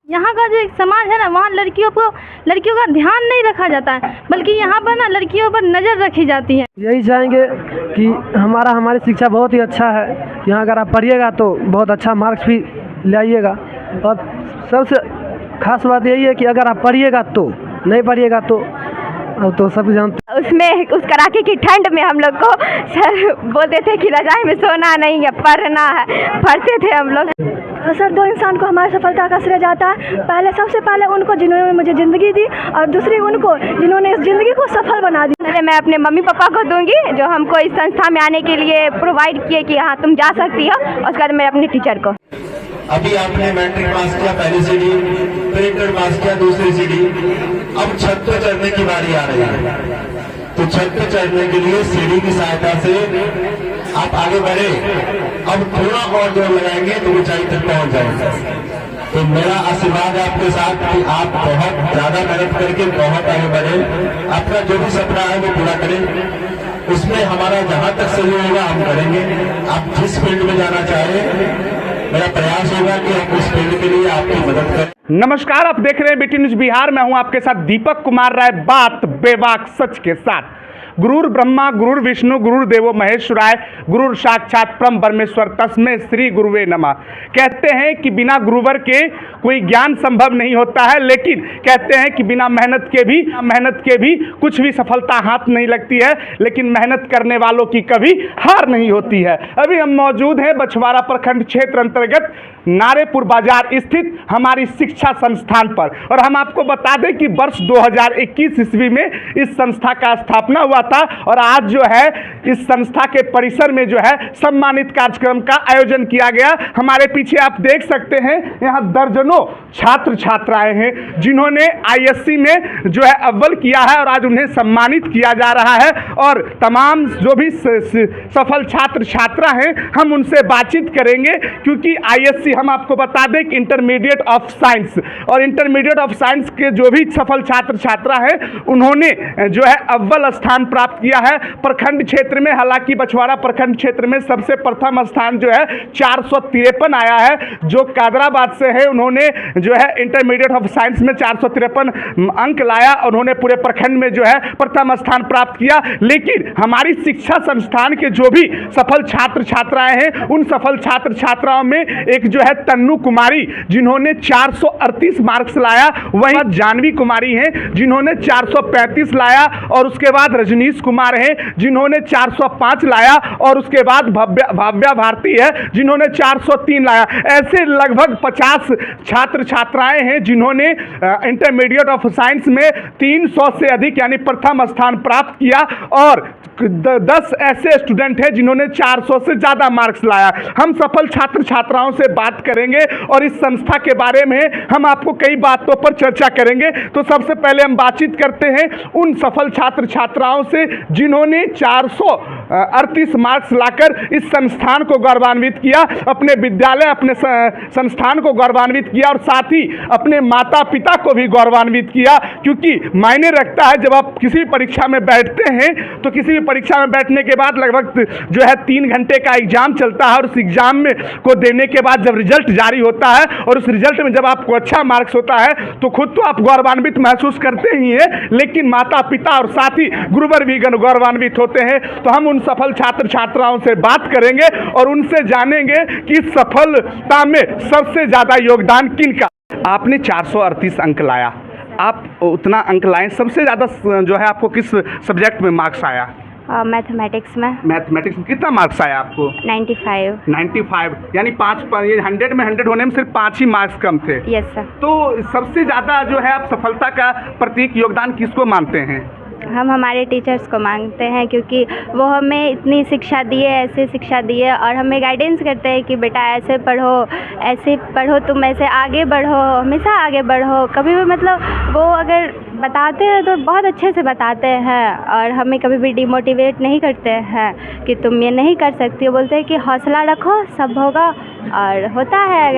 यहाँ का जो एक समाज है ना, वहाँ लड़कियों का ध्यान नहीं रखा जाता है, बल्कि यहाँ पर ना लड़कियों पर नज़र रखी जाती है। यही चाहेंगे कि हमारी शिक्षा बहुत ही अच्छा है। यहाँ अगर आप पढ़िएगा तो बहुत अच्छा मार्क्स भी ले आइएगा, और सबसे खास बात यही है कि अगर आप पढ़िएगा तो, नहीं पढ़िएगा तो सब जानते। उसमें उस कड़ाके की ठंड में हम लोग को सर बोलते थे कि रजाई में सोना नहीं है, पढ़ना है, पढ़ते थे हम लोग। सर, दो इंसान को हमारी सफलता का श्रेय जाता है। सबसे पहले उनको जिन्होंने मुझे ज़िंदगी दी, और दूसरी उनको जिन्होंने इस ज़िंदगी को सफल बना दी। मैं अपने मम्मी पापा को दूंगी जो हमको इस संस्था में आने के लिए प्रोवाइड किए कि हाँ तुम जा सकती हो, और उसके बाद मैं अपने टीचर को। अभी आपने मैट्रिक पास किया पहली सीढ़ी, फिर इंटर पास किया दूसरी सीढ़ी, अब छत पर चढ़ने की बारी आ रही है। तो छत पर चढ़ने के लिए सीढ़ी की सहायता से आप आगे बढ़े, अब थोड़ा और जोर लगाएंगे तो ऊंचाई तक पहुंच जाएंगे। तो मेरा आशीर्वाद है आपके साथ कि आप बहुत ज्यादा मेहनत करके बहुत आगे बढ़े, अपना जो भी सपना है वो पूरा करें। उसमें हमारा जहां तक सहयोग होगा हम करेंगे। आप जिस फील्ड में जाना चाहें, मेरा प्रयास होगा कि हम उस फील्ड के लिए आपकी मदद करें। नमस्कार, आप देख रहे हैं BT न्यूज बिहार। मैं हूं आपके साथ दीपक कुमार राय, बात बेबाक सच के साथ। गुरुर ब्रह्मा गुरुर विष्णु गुरुर्देवो महेश्वराय, गुरुर साक्षात परम परमेश्वर, तस्मै श्री गुरुवे नमः। कहते हैं कि बिना गुरुवर के कोई ज्ञान संभव नहीं होता है, लेकिन कहते हैं कि बिना मेहनत के भी कुछ भी सफलता हाथ नहीं लगती है, लेकिन मेहनत करने वालों की कभी हार नहीं होती है। अभी हम मौजूद हैं बछवाड़ा प्रखंड क्षेत्र अंतर्गत नारेपुर बाजार स्थित हमारी शिक्षा संस्थान पर, और हम आपको बता दें कि वर्ष 2021 ईस्वी में इस संस्था का स्थापना हुआ था, और आज जो है इस संस्था के परिसर में जो है सम्मानित कार्यक्रम का आयोजन किया गया। हमारे पीछे आप देख सकते हैं यहाँ दर्जनों छात्र छात्राएं हैं जिन्होंने ISC में जो है अव्वल किया है, और आज उन्हें सम्मानित किया जा रहा है। और तमाम जो भी सफल छात्र छात्रा हैं हम उनसे बातचीत करेंगे, क्योंकि ISC हम आपको बता दें कि इंटरमीडिएट ऑफ साइंस, और इंटरमीडिएट ऑफ साइंस के जो भी सफल छात्र छात्रा हैं उन्होंने जो है अव्वल स्थान प्राप्त किया है प्रखंड क्षेत्र में। हालांकि बछवाड़ा प्रखंड क्षेत्र में सबसे प्रथम स्थान जो है 453 आया है, जो कादराबाद से है। उन्होंने जो है इंटरमीडिएट ऑफ साइंस में 453 अंक लाया, उन्होंने पूरे प्रखंड में जो है प्रथम स्थान प्राप्त किया। लेकिन हमारी शिक्षा संस्थान के जो भी सफल छात्र छात्राएं हैं, उन सफल छात्र छात्राओं में एक जो है तन्नू कुमारी जिन्होंने 438 मार्क्स लाया, वहीं जानवी कुमारी हैं जिन्होंने 435 लाया, और उसके बाद रजनीश कुमार हैं जिन्होंने 405 लाया, और उसके बाद भव्या भारती है जिन्होंने 403 लाया। ऐसे लगभग 50 छात्र छात्राएं हैं जिन्होंने इंटरमीडिएट ऑफ साइंस में 300 से अधिक यानी प्रथम स्थान प्राप्त किया, और 10 ऐसे स्टूडेंट हैं जिन्होंने 400 से ज़्यादा मार्क्स लाया। हम सफल छात्र छात्राओं से बात करेंगे और इस संस्था के बारे में हम आपको कई बातों पर चर्चा करेंगे। तो सबसे पहले हम बातचीत करते हैं उन सफल छात्र छात्राओं से जिन्होंने 438 मार्क्स लाकर इस संस्थान को गौरवान्वित किया, अपने विद्यालय अपने संस्थान को गौरवान्वित किया, और साथ ही अपने माता पिता को भी गौरवान्वित किया। क्योंकि मायने रखता है जब आप किसी परीक्षा में बैठते हैं, तो किसी भी परीक्षा में बैठने के बाद लगभग जो है 3 घंटे का एग्जाम चलता है, और उस एग्जाम में को देने के बाद जब रिजल्ट जारी होता है, और उस रिजल्ट में जब आपको अच्छा मार्क्स होता है तो खुद तो आप गौरवान्वित महसूस करते ही हैं, लेकिन माता पिता और साथ ही गुरुवर भी गौरवान्वित होते हैं। तो हम उन सफल छात्र छात्राओं से बात करेंगे और उनसे जानेंगे कि सफलता में सबसे ज़्यादा योगदान किनका। आपने 438 अंक लाया, आप उतना अंक लाए, सबसे ज़्यादा जो है आपको किस सब्जेक्ट में मार्क्स आया? मैथमेटिक्स में। मैथमेटिक्स में कितना मार्क्स आया आपको? 95 यानी 100 में 100 होने में सिर्फ 5 ही मार्क्स कम थे। Yes sir. तो सबसे ज़्यादा जो है आप सफलता का प्रतीक योगदान किसको मानते हैं? हम हमारे टीचर्स को मांगते हैं, क्योंकि वो हमें इतनी शिक्षा दिए, ऐसे शिक्षा दिए, और हमें गाइडेंस करते हैं कि बेटा ऐसे पढ़ो, तुम ऐसे आगे बढ़ो, हमेशा आगे बढ़ो। कभी भी मतलब वो अगर बताते हैं तो बहुत अच्छे से बताते हैं, और हमें कभी भी डिमोटिवेट नहीं करते हैं कि तुम ये नहीं कर सकती हो। बोलते हैं कि हौसला रखो, सब होगा, और होता है।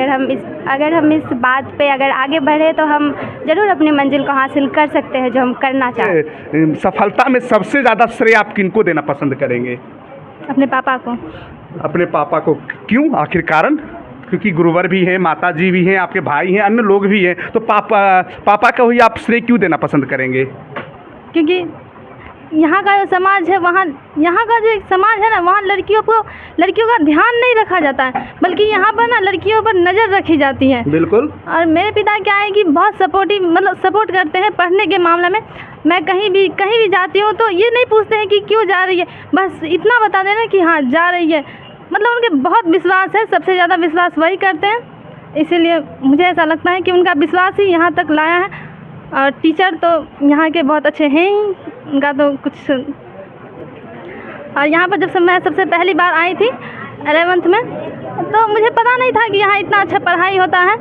अगर हम इस बात पे अगर आगे बढ़े तो हम ज़रूर अपनी मंजिल को हासिल कर सकते हैं जो हम करना चाहते हैं। सफलता में सबसे ज़्यादा श्रेय आप किनको देना पसंद करेंगे? अपने पापा को। अपने पापा को, क्यों, आखिर कारण? क्योंकि गुरुवर भी हैं, माता जी भी हैं, आपके भाई हैं, अन्य लोग भी हैं, तो पापा का हुई आप श्रेय क्यों देना पसंद करेंगे? क्योंकि यहाँ का जो समाज है, वहाँ यहाँ का जो एक समाज है ना, वहाँ लड़कियों का ध्यान नहीं रखा जाता है, बल्कि यहाँ पर ना लड़कियों पर नज़र रखी जाती है। बिल्कुल। और मेरे पिता क्या है कि बहुत सपोर्टिव, मतलब सपोर्ट करते हैं पढ़ने के मामले में। मैं कहीं भी जाती हूँ तो ये नहीं पूछते हैं कि क्यों जा रही है, बस इतना बता देना कि हाँ जा रही है। मतलब उनके बहुत विश्वास है, सबसे ज़्यादा विश्वास वही करते हैं, इसीलिए मुझे ऐसा लगता है कि उनका विश्वास ही यहाँ तक लाया है। और टीचर तो यहाँ के बहुत अच्छे हैं ही, उनका तो कुछ। और यहाँ पर जब मैं सबसे पहली बार आई थी 11th में, तो मुझे पता नहीं था कि यहाँ इतना अच्छा पढ़ाई होता है,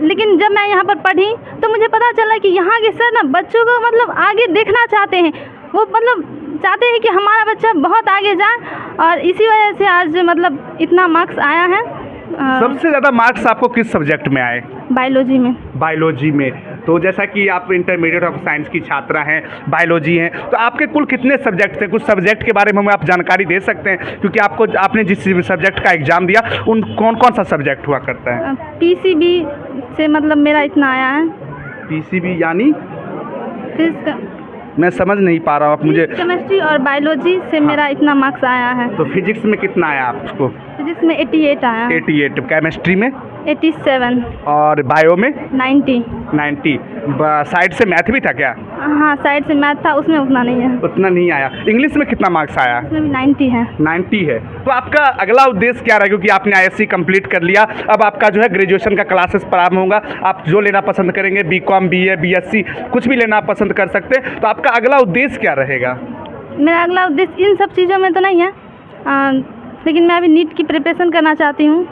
लेकिन जब मैं यहाँ पर पढ़ी तो मुझे पता चला कि यहाँ के सर ना बच्चों को मतलब आगे देखना चाहते हैं। वो मतलब चाहते हैं कि हमारा बच्चा बहुत आगे जाए, और इसी वजह से आज मतलब इतना मार्क्स आया है। सबसे ज़्यादा मार्क्स आपको किस सब्जेक्ट में आए? बायोलॉजी में। बायोलॉजी में। तो जैसा कि आप इंटरमीडिएट ऑफ साइंस की छात्रा हैं, बायोलॉजी हैं, तो आपके कुल कितने सब्जेक्ट थे? कुछ सब्जेक्ट के बारे में हमें आप जानकारी दे सकते हैं, क्योंकि आपने जिस सब्जेक्ट का एग्ज़ाम दिया उन कौन सा सब्जेक्ट हुआ करता है? PCB से मतलब मेरा इतना आया है। PCB यानी? फिजिक्स, मैं समझ नहीं पा रहा हूँ, आप मुझे। केमिस्ट्री और बायोलॉजी से मेरा इतना मार्क्स आया है। तो फिजिक्स में कितना आया आपको? फिजिक्स में 88 आया। 88। केमिस्ट्री में? 87। और बायो में? 90। साइड से मैथ भी था क्या? हाँ, साइड से मैथ था, उसमें उतना नहीं है। उतना नहीं आया। इंग्लिश में कितना मार्क्स आया? उसमें भी 90 है। 90 है। तो आपका अगला उद्देश्य क्या रहा? क्योंकि आपने ISC कंप्लीट कर लिया, अब आपका जो है ग्रेजुएशन का क्लासेस प्रारंभ होगा, आप जो लेना पसंद करेंगे, BCom, BA, BSc, कुछ भी लेना पसंद कर सकते हैं, तो आपका अगला उद्देश्य क्या रहेगा? मेरा अगला उद्देश्य इन सब चीज़ों में तो नहीं है, लेकिन मैं अभी नीट की प्रिपरेशन करना चाहती हूँ।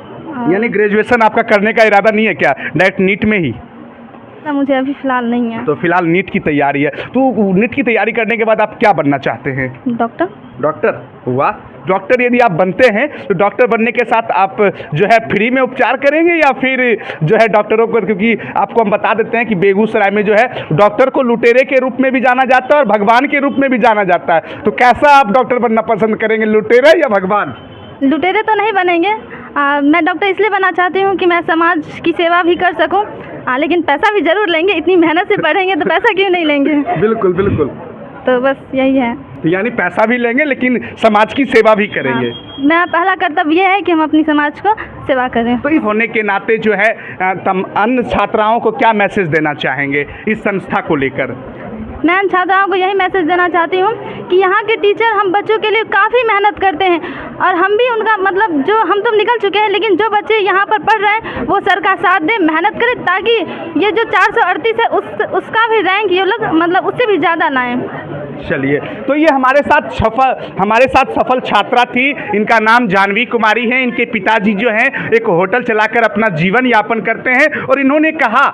यानी ग्रेजुएशन आपका करने का इरादा नहीं है क्या, डायरेक्ट नीट में ही? मुझे अभी फ़िलहाल नहीं है। तो फिलहाल नीट की तैयारी है। तो नीट की तैयारी करने के बाद आप क्या बनना चाहते हैं? डॉक्टर। डॉक्टर हुआ। डॉक्टर यदि आप बनते हैं तो डॉक्टर बनने के साथ आप जो है फ्री में उपचार करेंगे, या फिर जो है डॉक्टरों को, क्योंकि आपको हम बता देते हैं कि बेगूसराय में जो है डॉक्टर को लुटेरे के रूप में भी जाना जाता है और भगवान के रूप में भी जाना जाता है, तो कैसा आप डॉक्टर बनना पसंद करेंगे, लुटेरे या भगवान? लुटेरे तो नहीं बनेंगे। मैं डॉक्टर इसलिए बनना चाहती हूँ कि मैं समाज की सेवा भी कर सकूँ, लेकिन पैसा भी ज़रूर लेंगे, इतनी मेहनत से पढ़ेंगे तो पैसा क्यों नहीं लेंगे? बिल्कुल बिल्कुल। तो बस यही है। तो यानी पैसा भी लेंगे लेकिन समाज की सेवा भी करेंगे। मेरा पहला कर्तव्य ये है कि हम अपनी समाज को सेवा करें। तो इस होने के नाते जो है अन्य छात्राओं को क्या मैसेज देना चाहेंगे इस संस्था को लेकर? मैं इन छात्राओं को यही मैसेज देना चाहती हूँ कि यहाँ के टीचर हम बच्चों के लिए काफ़ी मेहनत करते हैं, और हम भी उनका मतलब जो हम तो निकल चुके हैं, लेकिन जो बच्चे यहाँ पर पढ़ रहे हैं वो सर का साथ दें, मेहनत करें, ताकि ये जो 438 है उसका भी रैंक ये लोग मतलब उससे भी ज़्यादा लाएँ। चलिए, तो ये हमारे साथ सफल छात्रा थी, इनका नाम जानवी कुमारी है। इनके पिताजी जो हैं एक होटल चलाकर अपना जीवन यापन करते हैं, और इन्होंने कहा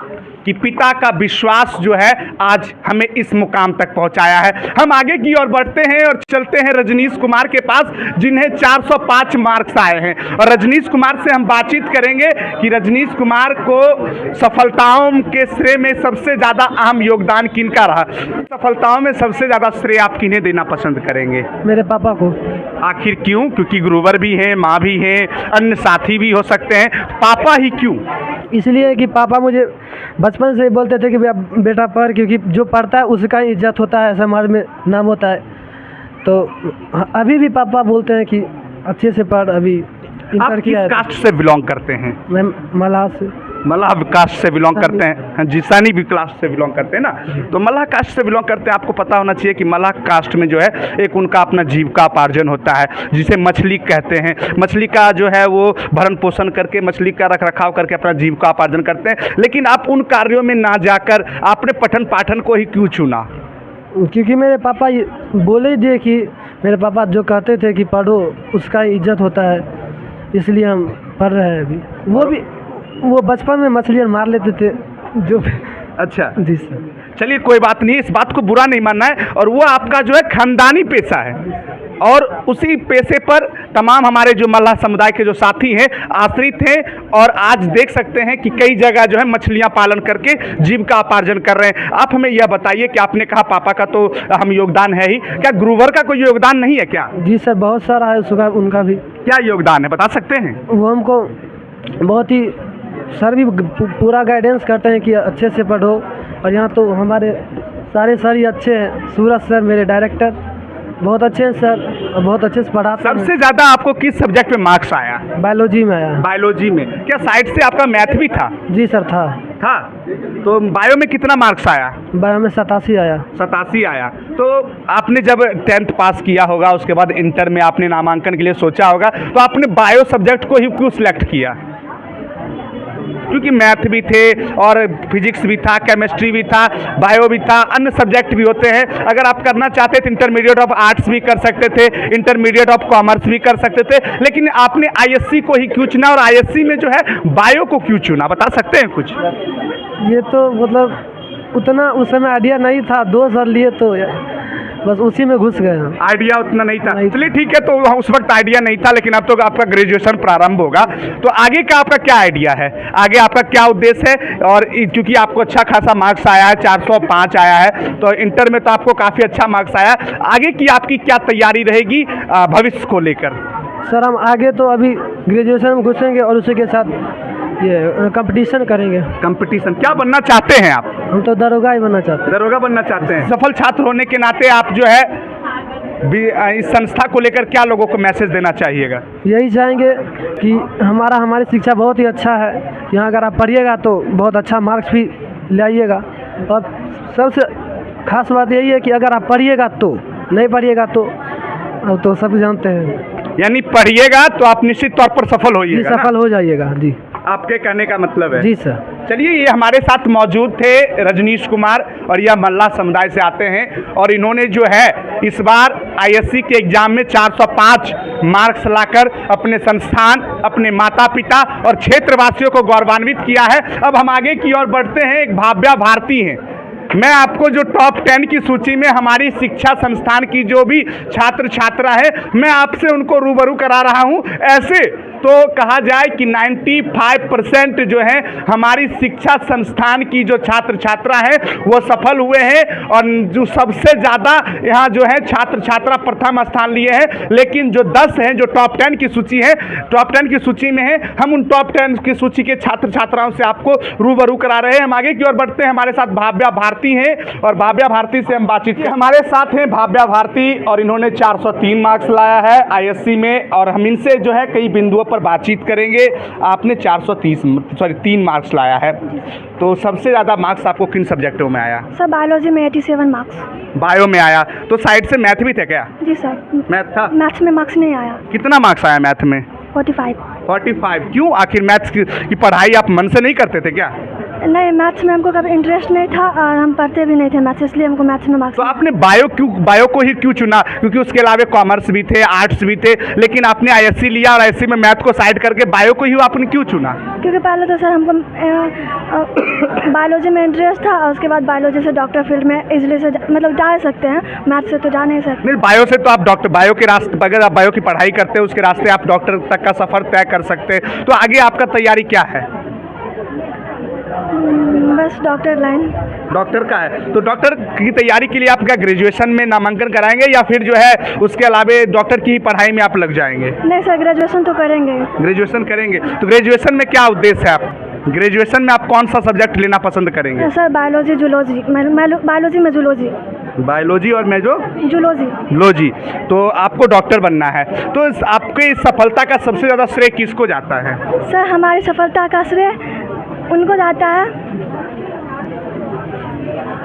कि पिता का विश्वास जो है आज हमें इस मुकाम तक पहुंचाया है। हम आगे की ओर बढ़ते हैं और चलते हैं रजनीश कुमार के पास, जिन्हें 405 मार्क्स आए हैं, और रजनीश कुमार से हम बातचीत करेंगे कि रजनीश कुमार को सफलताओं के श्रेय में सबसे ज़्यादा अहम योगदान किनका रहा? सफलताओं में सबसे ज़्यादा श्रेय आप किन्हें देना पसंद करेंगे? मेरे पापा को। आखिर क्यों? क्योंकि गुरुवर भी हैं, माँ भी हैं, अन्य साथी भी हो सकते हैं, पापा ही क्यों? इसलिए कि पापा मुझे बचपन से बोलते थे कि बेटा पढ़, क्योंकि जो पढ़ता है उसका इज्जत होता है, समाज में नाम होता है। तो अभी भी पापा बोलते हैं कि अच्छे से पढ़। अभी इंटर किया है। किस कास्ट से बिलोंग करते हैं? मैं मल्लाह से। मल्लाह कास्ट से बिलोंग करते हैं, जिसानी भी कास्ट से बिलोंग करते हैं ना, तो मल्लाह कास्ट से बिलोंग करते हैं। आपको पता होना चाहिए कि मल्लाह कास्ट में जो है एक उनका अपना जीविकापार्जन होता है, जिसे मछली कहते हैं। मछली का जो है वो भरण पोषण करके, मछली का रख रखाव करके अपना जीविकापार्जन करते हैं। लेकिन आप उन कार्यों में ना जाकर आपने पठन पाठन को ही क्यों चुना? क्योंकि मेरे पापा बोले थे कि मेरे पापा जो कहते थे कि पढ़ो उसका इज्जत होता है, इसलिए हम पढ़ रहे हैं अभी। वो बचपन में मछलियाँ मार लेते थे जो। अच्छा जी सर। चलिए कोई बात नहीं, इस बात को बुरा नहीं मानना है, और वो आपका जो है खानदानी पेशा है, और उसी पेशे पर तमाम हमारे जो मल्लाह समुदाय के जो साथी हैं आश्रित हैं, और आज देख सकते हैं कि कई जगह जो है मछलियां पालन करके जीविकापार्जन कर रहे हैं। आप हमें यह बताइए कि आपने कहा पापा का तो अहम योगदान है ही, क्या गुरुवर का कोई योगदान नहीं है क्या? जी सर, बहुत सारा है उसका, उनका भी। क्या योगदान है बता सकते हैं? वो हमको बहुत ही सर भी पूरा गाइडेंस करते हैं कि अच्छे से पढ़ो। और यहाँ तो हमारे सारे सर ही अच्छे हैं। सूरज सर मेरे डायरेक्टर बहुत अच्छे हैं सर, और बहुत अच्छे से पढ़ाते हैं। सबसे ज़्यादा आपको किस सब्जेक्ट में मार्क्स आया? बायोलॉजी में आया। बायोलॉजी में। क्या साइड से आपका मैथ भी था? जी सर था। तो बायो में कितना मार्क्स आया? बायो में 87 आया। 87 आया। तो आपने जब 10th पास किया होगा, उसके बाद इंटर में आपने नामांकन के लिए सोचा होगा, तो आपने बायो सब्जेक्ट को ही क्यों सिलेक्ट किया? क्योंकि मैथ भी थे और फिजिक्स भी था, केमिस्ट्री भी था, बायो भी था, अन्य सब्जेक्ट भी होते हैं। अगर आप करना चाहते थे इंटरमीडिएट ऑफ आर्ट्स भी कर सकते थे, इंटरमीडिएट ऑफ कॉमर्स भी कर सकते थे, लेकिन आपने आईएससी को ही क्यों चुना और आईएससी में जो है बायो को क्यों चुना? बता सकते हैं कुछ? ये तो मतलब उतना उस समय आइडिया नहीं था, 2 साल लिए तो बस उसी में घुस गए हम। आइडिया उतना नहीं था। चलिए ठीक है, तो उस वक्त आइडिया नहीं था, लेकिन अब तो आपका ग्रेजुएशन प्रारंभ होगा, तो आगे का आपका क्या आइडिया है? आगे आपका क्या उद्देश्य है? और क्योंकि आपको अच्छा खासा मार्क्स आया है, 405 आया है, तो इंटर में तो आपको काफ़ी अच्छा मार्क्स आया, आगे की आपकी क्या तैयारी रहेगी भविष्य को लेकर? सर हम आगे तो अभी ग्रेजुएशन में घुसेंगे और उसी के साथ ये कंपटीशन करेंगे। कंपटीशन क्या बनना चाहते हैं आप? हम तो दरोगा ही बनना चाहते हैं। दरोगा बनना चाहते हैं। सफल छात्र होने के नाते आप जो है इस संस्था को लेकर क्या लोगों को मैसेज देना चाहिएगा? यही चाहेंगे कि हमारी शिक्षा बहुत ही अच्छा है। यहाँ अगर आप पढ़िएगा तो बहुत अच्छा मार्क्स भी लाइएगा। और सबसे खास बात यही है कि अगर आप पढ़िएगा तो, नहीं पढ़िएगा तो सब जानते हैं। यानी पढ़िएगा तो आप निश्चित तौर पर सफल होइएगा। जी सफल हो जाइएगा। जी आपके कहने का मतलब है? जी सर। चलिए, ये हमारे साथ मौजूद थे रजनीश कुमार, और यह मल्लाह समुदाय से आते हैं, और इन्होंने जो है इस बार आईएससी के एग्जाम में 405 मार्क्स लाकर अपने संस्थान, अपने माता पिता और क्षेत्रवासियों को गौरवान्वित किया है। अब हम आगे की ओर बढ़ते हैं। एक भाव्या भारती हैं। मैं आपको जो टॉप 10 की सूची में हमारी शिक्षा संस्थान की जो भी छात्र छात्रा है, मैं आपसे उनको रूबरू करा रहा हूं। ऐसे तो कहा जाए कि 95% जो है हमारी शिक्षा संस्थान की जो छात्र छात्रा है वो सफल हुए हैं, और जो सबसे ज़्यादा यहाँ जो है छात्र छात्रा प्रथम स्थान लिए हैं। लेकिन जो 10 हैं, जो टॉप 10 की सूची है, टॉप 10 की सूची में है, हम उन टॉप 10 की सूची के छात्र छात्राओं से आपको रूबरू करा रहे हैं। हम आगे की ओर बढ़ते हैं। हमारे साथ भाव्या भारती हैं, और भाव्या भारती से हम बातचीत करें। हमारे साथ हैं भाव्या भारती, और इन्होंने 403 मार्क्स लाया है आईएससी में, और हम इनसे जो है कई बिंदुओं पर बातचीत करेंगे। आपने 3 मार्क्स लाया है, तो सबसे ज़्यादा मार्क्स आपको किन सब्जेक्टों में आया? सर बायोलॉजी में 87 मार्क्स। बायो में आया, तो साइड से मैथ भी थे क्या? जी सर। मैथ था? मैथ्स में मार्क्स नहीं आया। कितना मार्क्स आया मैथ में? 45। क्यों? आखिर मैथ्स की पढ़ाई आप मन से नहीं करते थे क्या? नहीं, मैथ्स में हमको कभी इंटरेस्ट नहीं था, और हम पढ़ते भी नहीं थे मैथ्स, इसलिए हमको मैथ्स में मार्क्स। तो आपने बायो को ही क्यों चुना? क्योंकि उसके अलावा कॉमर्स भी थे, आर्ट्स भी थे, लेकिन आपने आईएससी लिया और आईएससी में मैथ को साइड करके बायो को ही आपने क्यों चुना? क्योंकि पहले तो सर हमको बायोलॉजी में इंटरेस्ट था, और उसके बाद बायोलॉजी से डॉक्टर फील्ड में इजीली से मतलब जा सकते हैं, मैथ से तो जा नहीं सकते। नहीं, बायो से तो आप बायो के रास्ते, अगर आप बायो की पढ़ाई करते हैं उसके रास्ते आप डॉक्टर तक का सफ़र तय कर सकते हैं। तो आगे आपका तैयारी क्या है? बस डॉक्टर लाइन। डॉक्टर का है, तो डॉक्टर की तैयारी के लिए आप क्या ग्रेजुएशन में नामांकन कराएंगे, या फिर जो है उसके अलावा डॉक्टर की पढ़ाई में आप लग जाएंगे? नहीं सर, ग्रेजुएशन तो करेंगे। ग्रेजुएशन करेंगे, तो ग्रेजुएशन में क्या उद्देश्य है? आप ग्रेजुएशन में आप कौन सा सब्जेक्ट लेना पसंद करेंगे? Sir biology, zoology. बायोलॉजी में जूलॉजी। बायोलॉजी और जूलॉजी। तो आपको डॉक्टर बनना है, तो आपके इस सफलता का सबसे ज़्यादा श्रेय किसको जाता है? सर हमारी सफलता का श्रेय उनको जाता है।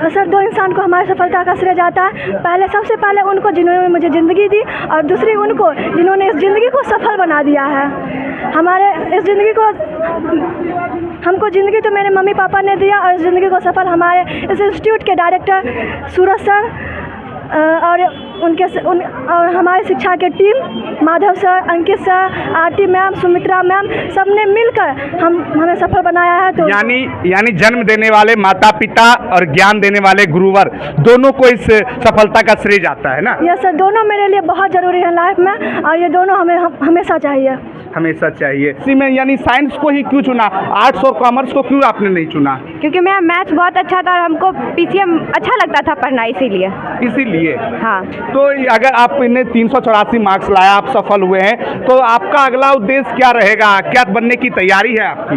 सर 2 इंसान को हमारी सफलता का श्रेय जाता है। सबसे पहले उनको जिन्होंने मुझे ज़िंदगी दी, और दूसरी उनको जिन्होंने इस ज़िंदगी को सफल बना दिया है। हमारे इस ज़िंदगी को, हमको ज़िंदगी तो मेरे मम्मी पापा ने दिया, और इस ज़िंदगी को सफल हमारे इस इंस्टीट्यूट के डायरेक्टर सूरज सर और और हमारी शिक्षा के टीम, माधव सर, अंकित सर, आरती मैम, सुमित्रा मैम, सब ने मिलकर हमें सफल बनाया है। तो यानी जन्म देने वाले माता पिता और ज्ञान देने वाले गुरुवर, दोनों को इस सफलता का श्रेय जाता है ना? यस सर, दोनों मेरे लिए बहुत ज़रूरी है लाइफ में, और ये दोनों हमें हमेशा चाहिए। इसी में यानी साइंस को ही क्यों चुना? आर्ट्स और कॉमर्स को क्यों आपने नहीं चुना? क्योंकि मेरा मैथ्स बहुत अच्छा था, और हमको पीसीएम अच्छा लगता था पढ़ना, इसीलिए। हाँ, तो अगर आप इन्हें 384 मार्क्स लाया, आप सफल हुए हैं, तो आपका अगला उद्देश्य क्या रहेगा? क्या बनने की तैयारी है आपकी?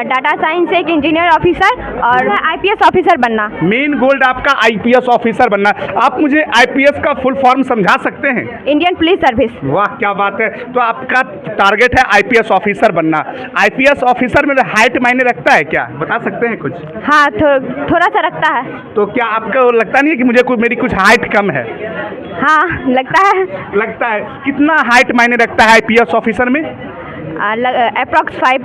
डाटा साइंस एक इंजीनियर ऑफिसर और आईपीएस ऑफिसर बनना। मेन गोल आपका आईपीएस ऑफिसर बनना। आप मुझे आईपीएस का फुल फॉर्म समझा सकते हैं? Indian police service. वाह, क्या बात है। तो आपका टारगेट है आईपीएस ऑफिसर बनना। आईपीएस ऑफिसर में हाइट मायने रखता है क्या, बता सकते हैं कुछ? हाँ, थोड़ा सा रखता है। तो क्या आपको लगता नहीं है कि मुझे मेरी कुछ हाइट कम है? हाँ, लगता है। लगता है। कितना हाइट मायने रखता है आईपीएस ऑफिसर में? Approx 5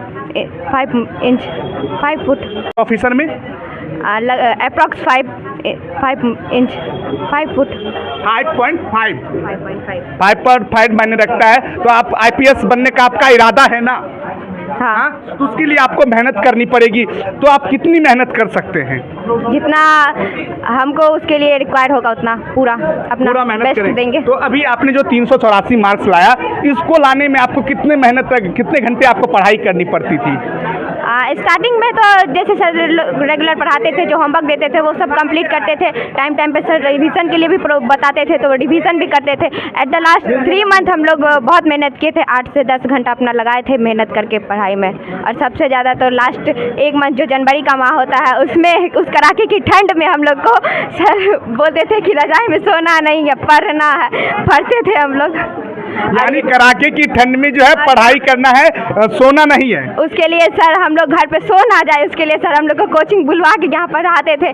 foot. ऑफिसर में अप्रॉक्स 5 फुट। 5.5 मायने रखता है। तो आप आईपीएस बनने का आपका इरादा है ना? हाँ। तो उसके लिए आपको मेहनत करनी पड़ेगी। तो आप कितनी मेहनत कर सकते हैं? जितना हमको उसके लिए रिक्वायर होगा उतना पूरा मेहनत बेस्ट करेंगे। देंगे। तो अभी आपने जो 384 मार्क्स लाया, इसको लाने में आपको कितने घंटे आपको पढ़ाई करनी पड़ती थी? स्टार्टिंग में तो जैसे सर रेगुलर पढ़ाते थे, जो होमवर्क देते थे वो सब कंप्लीट करते थे। टाइम पे सर रिवीजन के लिए भी बताते थे, तो रिवीजन भी करते थे। एट द लास्ट 3 मंथ हम लोग बहुत मेहनत किए थे, 8 से 10 घंटा अपना लगाए थे मेहनत करके पढ़ाई में। और सबसे ज़्यादा तो लास्ट 1 मंथ जो जनवरी का माह होता है, उसमें उस कड़ाके की ठंड में हम लोग को सर बोलते थे कि रज़ाई में सोना नहीं है, पढ़ना है। पढ़ते थे हम लोग। यानी कड़ाके की ठंड में जो है पढ़ाई करना है, सोना नहीं है। उसके लिए सर हम लोग घर पे सो ना जाए, उसके लिए सर हम लोग को कोचिंग बुलवा के यहाँ पढ़ाते थे।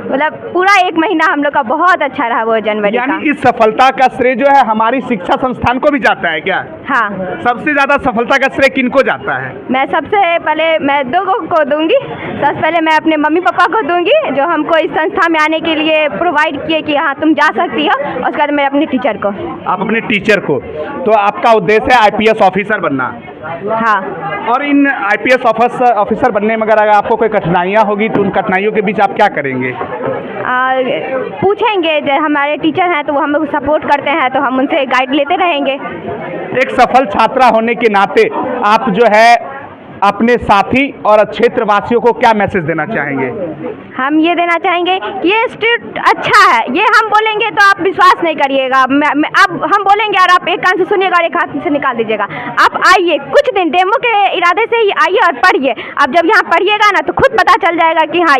मतलब पूरा 1 महीना हम लोग का बहुत अच्छा रहा वो जनवरी का। यानी इस सफलता का श्रेय जो है हमारी शिक्षा संस्थान को भी जाता है क्या? हाँ। सबसे ज्यादा सफलता का श्रेय किनको जाता है? मैं सबसे पहले 2 को दूंगी। सबसे पहले मैं अपने मम्मी पापा को दूंगी, जो हमको इस संस्था में आने के लिए प्रोवाइड किए कि हाँ तुम जा सकती हो। उसके बाद मैं अपने टीचर को। आप अपने टीचर को। तो आपका उद्देश्य है आईपीएस ऑफिसर बनना? हाँ। और इन आईपीएस ऑफिसर बनने में अगर आपको कोई कठिनाइयाँ होगी तो उन कठिनाइयों के बीच आप क्या करेंगे? पूछेंगे, जो हमारे टीचर हैं तो वो हमें सपोर्ट करते हैं, तो हम उनसे गाइड लेते रहेंगे। एक सफल छात्रा होने के नाते आप जो है अपने साथी और क्षेत्रवासियों को क्या मैसेज देना चाहेंगे? हम ये देना चाहेंगे कि ये इंस्टीट्यूट अच्छा है। ये हम बोलेंगे तो आप विश्वास नहीं करिएगा। अब हम बोलेंगे और आप एक कान से सुनिएगा और एक हाथ से निकाल दीजिएगा। आप आइए, कुछ दिन डेमो के इरादे से ही आइए और पढ़िए। अब जब यहाँ पढ़िएगा ना तो खुद पता चल जाएगा कि हाँ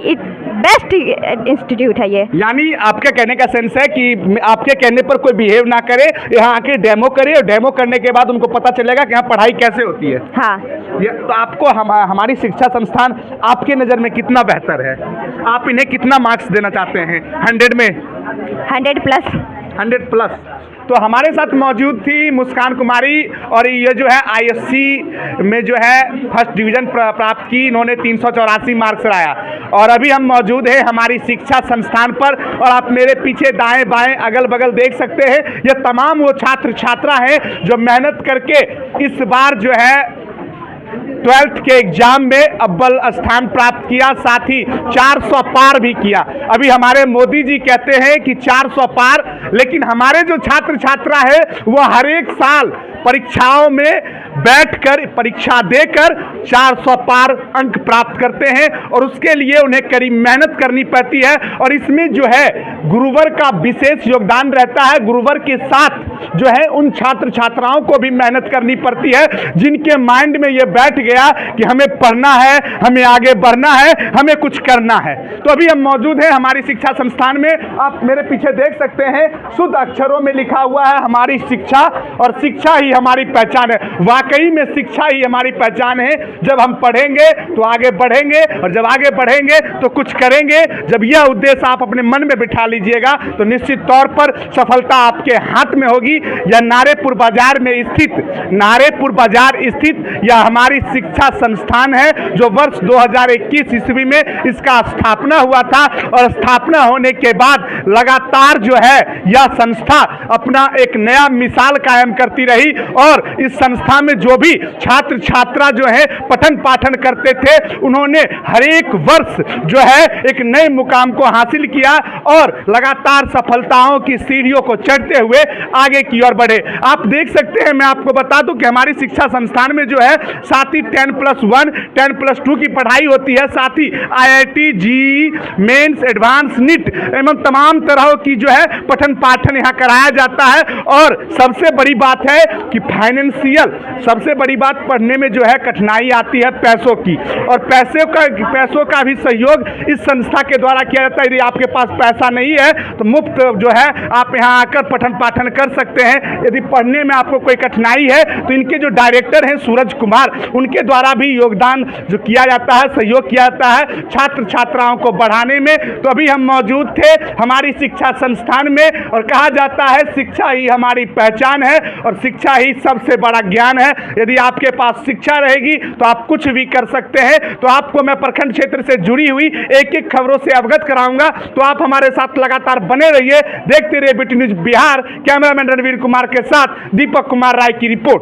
बेस्ट इंस्टीट्यूट है ये। यानी आपके कहने का सेंस है कि आपके कहने पर कोई बिहेव ना करे, यहाँ आके डेमो करे और डेमो करने के बाद उनको पता चलेगा कि यहाँ पढ़ाई कैसे होती है। हाँ। तो आपको हमारी शिक्षा संस्थान आपके नज़र में कितना बेहतर है? आप इन्हें कितना मार्क्स देना चाहते हैं? 100 में 100 प्लस। 100 प्लस। तो हमारे साथ मौजूद थी मुस्कान कुमारी और ये जो है आईएससी में जो है फर्स्ट डिवीज़न प्राप्त की। इन्होंने 384 मार्क्स लाया। और अभी हम मौजूद हैं हमारी शिक्षा संस्थान पर और आप मेरे पीछे दाएं बाएं अगल बगल देख सकते हैं, ये तमाम वो छात्र छात्रा हैं जो मेहनत करके इस बार जो है 12th के एग्जाम में अव्वल स्थान प्राप्त किया, साथ ही 400 पार भी किया। अभी हमारे मोदी जी कहते हैं कि 400 पार, लेकिन हमारे जो छात्र छात्रा है वो हर एक साल परीक्षाओं में बैठकर परीक्षा देकर 400 पार अंक प्राप्त करते हैं और उसके लिए उन्हें कड़ी मेहनत करनी पड़ती है। और इसमें जो है गुरुवर का विशेष योगदान रहता है। गुरुवर के साथ जो है उन छात्र छात्राओं को भी मेहनत करनी पड़ती है, जिनके माइंड में ये बैठ गया कि हमें पढ़ना है, हमें आगे बढ़ना है, हमें कुछ करना है। तो अभी हम मौजूद हैं हमारी शिक्षा संस्थान में। आप मेरे पीछे देख सकते हैं शुद्ध अक्षरों में लिखा हुआ है हमारी शिक्षा, और शिक्षा ही हमारी पहचान है। वाकई में शिक्षा ही हमारी पहचान है। जब हम पढ़ेंगे तो आगे बढ़ेंगे, और जब आगे बढ़ेंगे तो कुछ करेंगे। जब यह उद्देश्य आप अपने मन में बिठा लीजिएगा तो निश्चित तौर पर सफलता आपके हाथ में होगी। यह नारेपुर बाजार में स्थित यह हमारी शिक्षा संस्थान है, जो वर्ष 2021 ईस्वी में इसका स्थापना हुआ था। और स्थापना होने के बाद लगातार जो है यह संस्था अपना एक नया मिसाल कायम करती रही और इस संस्था में जो भी छात्र छात्रा जो है पठन पाठन करते थे, उन्होंने हर एक वर्ष जो है एक नए मुकाम को हासिल किया और लगातार सफलताओं की सीढ़ियों को चढ़ते हुए आगे की ओर बढ़े। आप देख सकते हैं, मैं आपको बता दूं कि हमारी शिक्षा संस्थान में जो है साथ ही 10+1 10+2 की पढ़ाई होती है, साथ ही IIT JEE mains advance NEET एवं तमाम तरह की जो है पठन पाठन यहाँ कराया जाता है। और सबसे बड़ी बात है कि फाइनेंशियल सबसे बड़ी बात पढ़ने में जो है कठिनाई आती है पैसों की, और पैसों का भी सहयोग इस संस्था के द्वारा किया जाता है। यदि आपके पास पैसा नहीं है तो मुफ्त जो है आप यहाँ आकर पठन पाठन कर सकते हैं। यदि पढ़ने में आपको कोई कठिनाई है तो इनके जो डायरेक्टर हैं सूरज कुमार, उनके द्वारा भी योगदान जो किया जाता है, सहयोग किया जाता है छात्र छात्राओं को बढ़ाने में। तो अभी हम मौजूद थे हमारी शिक्षा संस्थान में, और कहा जाता है शिक्षा ही हमारी पहचान है और शिक्षा ही सबसे बड़ा ज्ञान है। यदि आपके पास शिक्षा रहेगी तो आप कुछ भी कर सकते हैं। तो आपको मैं प्रखंड क्षेत्र से जुड़ी हुई एक एक खबरों से अवगत कराऊंगा, तो आप हमारे साथ लगातार बने रहिए, देखते रहिए BT news Bihar. Cameraman Ranveer Kumar के साथ दीपक कुमार राय की रिपोर्ट।